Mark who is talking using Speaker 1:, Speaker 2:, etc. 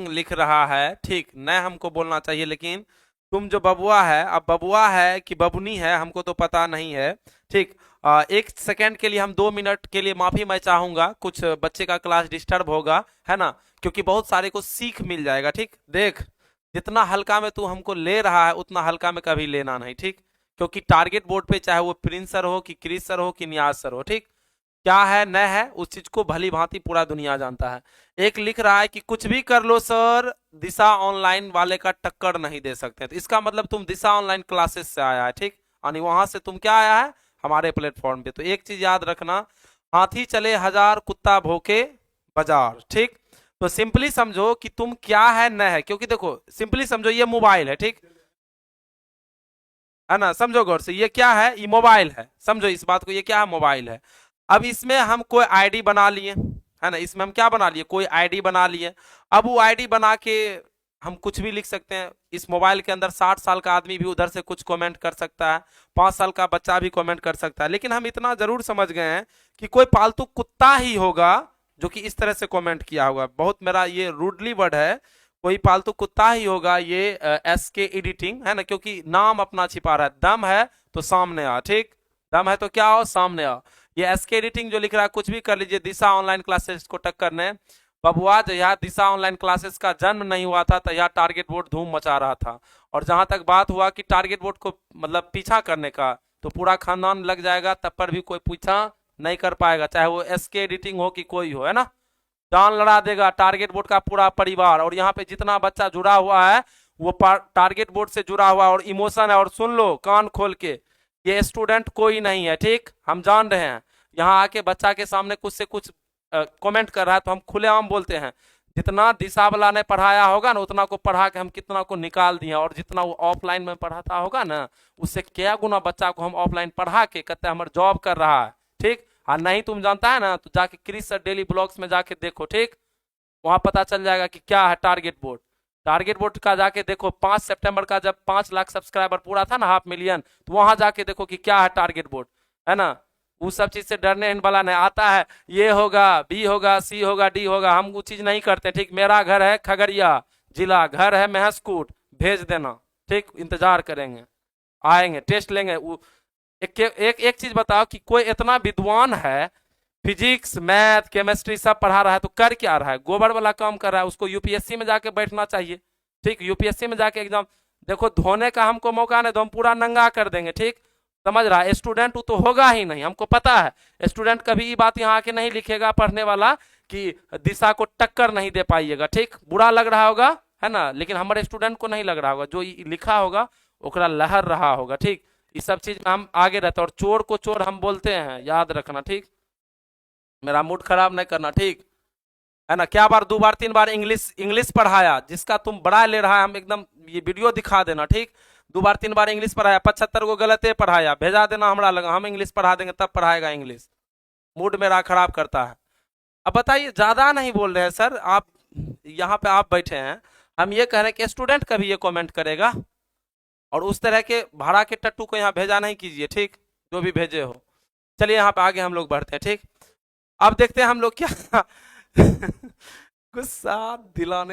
Speaker 1: लिख रहा है, ठीक, न हमको बोलना चाहिए, लेकिन तुम जो बबुआ है, अब बबुआ है कि बबुनी है हमको तो पता नहीं है, ठीक। 1 सेकंड के लिए हम 2 मिनट के लिए माफी मैं चाहूंगा, कुछ बच्चे का क्लास डिस्टर्ब होगा, है ना, क्योंकि बहुत सारे को सीख मिल जाएगा, ठीक। देख, जितना हल्का में तू हमको ले रहा है उतना हल्का में कभी लेना नहीं, ठीक, क्योंकि टारगेट बोर्ड पे चाहे वो प्रिंस सर हो कि क्रिस सर हो कि नियाज सर हो, ठीक, क्या है न है उस चीज को भली भांति पूरा दुनिया जानता है। एक लिख रहा है कि कुछ भी कर लो सर, दिशा ऑनलाइन वाले का टक्कर नहीं दे सकते, तो इसका मतलब तुम दिशा ऑनलाइन क्लासेस से आया है, ठीक, यानी वहां से तुम क्या आया है, हमारे प्लेटफॉर्म पे। तो एक चीज याद रखना, हाथी चले हजार कुत्ता भौंके बाजार, ठीक। तो सिंपली समझो कि तुम क्या है न है, क्योंकि देखो सिंपली समझो ये मोबाइल है, ठीक है ना, समझो गौर से, ये क्या है, ये मोबाइल है, समझो इस बात को, ये क्या है, मोबाइल है। अब इसमें हम कोई आईडी बना लिए, है ना, इसमें हम क्या बना लिए, कोई आईडी बना लिए। अब वो आईडी बना के हम कुछ भी लिख सकते हैं, इस मोबाइल के अंदर 60 साल का आदमी भी उधर से कुछ कमेंट कर सकता है, 5 साल का बच्चा भी कमेंट कर सकता है, लेकिन हम इतना जरूर समझ गए हैं कि कोई पालतू कुत्ता ही होगा जो कि इस तरह से कमेंट किया होगा, बहुत मेरा ये रूडली वर्ड है, कोई पालतू कुत्ता ही होगा ये SK एडिटिंग, है ना, क्योंकि नाम अपना छिपा रहा है, दम है तो सामने आ, ठीक, दम है तो क्या हो, सामने आ। ये SK एडिटिंग जो लिख रहा है कुछ भी कर लीजिए, दिशा ऑनलाइन क्लासेस को टक्कर ने, बबुआ जहाँ दिशा ऑनलाइन क्लासेस का जन्म नहीं हुआ था तो यहाँ टारगेट बोर्ड धूम मचा रहा था, और जहां तक बात हुआ कि टारगेट बोर्ड को मतलब पीछा करने का, तो पूरा खानदान लग जाएगा, तब पर भी कोई पीछा नहीं कर पाएगा, चाहे वो SK एडिटिंग हो कि कोई हो, है ना, जान लड़ा देगा टारगेट बोर्ड का पूरा परिवार। और यहाँ पे जितना बच्चा जुड़ा हुआ है वो टारगेट बोर्ड से जुड़ा हुआ और इमोशन है, और सुन लो कान खोल के, ये स्टूडेंट कोई नहीं है, ठीक, हम जान रहे हैं, यहाँ आके बच्चा के सामने कुछ से कुछ कमेंट कर रहा है तो हम खुलेआम बोलते हैं, जितना दिशा वाला ने पढ़ाया होगा ना उतना को पढ़ा के हम कितना को निकाल दिया, और जितना वो ऑफलाइन में पढ़ाता होगा ना उससे क्या गुना बच्चा को हम ऑफलाइन पढ़ा के कहते हैं हमारे जॉब कर रहा है, ठीक। और नहीं तुम जानता है ना तो जाके क्रिस सर डेली ब्लॉग्स में जाके देखो, ठीक, वहां पता चल जाएगा कि क्या है टारगेट बोर्ड। टारगेट बोर्ड का जाके देखो, 5 सितंबर का जब 5 लाख सब्सक्राइबर पूरा था ना, 500,000, तो वहां जाके देखो कि क्या है टारगेट बोर्ड, है ना। वो सब चीज से डरने वाला नहीं, आता है ये होगा, बी होगा, सी होगा, डी होगा, हम वो चीज नहीं करते, ठीक। मेरा घर है खगड़िया जिला, घर है महसकूट, भेज देना, ठीक, इंतजार करेंगे, आएंगे, टेस्ट लेंगे। एक चीज बताओ कि कोई इतना विद्वान है, फिजिक्स मैथ केमिस्ट्री सब पढ़ा रहा है, तो कर क्या रहा है, गोबर वाला काम कर रहा है, उसको यूपीएससी में जाके बैठना चाहिए, ठीक, यूपीएससी में जाके एग्जाम देखो, धोने का हमको मौका नहीं तो हम पूरा नंगा कर देंगे, ठीक, समझ रहा है। स्टूडेंट तो होगा ही नहीं, हमको पता है स्टूडेंट कभी ये बात यहाँ आके नहीं लिखेगा पढ़ने वाला कि दिशा को टक्कर नहीं दे पाइएगा, ठीक, बुरा लग रहा होगा, है ना, लेकिन हमारे स्टूडेंट को नहीं लग रहा होगा, जो लिखा होगा ओकरा लहर रहा होगा, ठीक। इस सब चीज में हम आगे रहते हैं, और चोर को चोर हम बोलते हैं, याद रखना, ठीक, मेरा मूड खराब नहीं करना, ठीक है ना। क्या बार 2 बार 3 बार इंग्लिश इंग्लिश पढ़ाया, जिसका तुम बड़ा ले रहा है, हम एकदम ये वीडियो दिखा देना, ठीक, 2 बार 3 बार इंग्लिश पढ़ाया, 75 को गलत पढ़ाया, भेजा देना, हमारा लगा हम इंग्लिश पढ़ा देंगे तब पढ़ाएगा इंग्लिश, मूड मेरा खराब करता है। अब बताइए, ज्यादा नहीं बोल रहे हैं सर, आप यहाँ पे आप बैठे हैं, हम ये कह रहे हैं कि स्टूडेंट कभी ये कमेंट करेगा, और उस तरह के भाड़ा के टट्टू को यहाँ भेजा नहीं कीजिए, ठीक, जो भी भेजे हो। चलिए यहाँ पे आगे हम लोग बढ़ते हैं, ठीक। अब देखते हैं हम लोग क्या गुस्सा दिलाने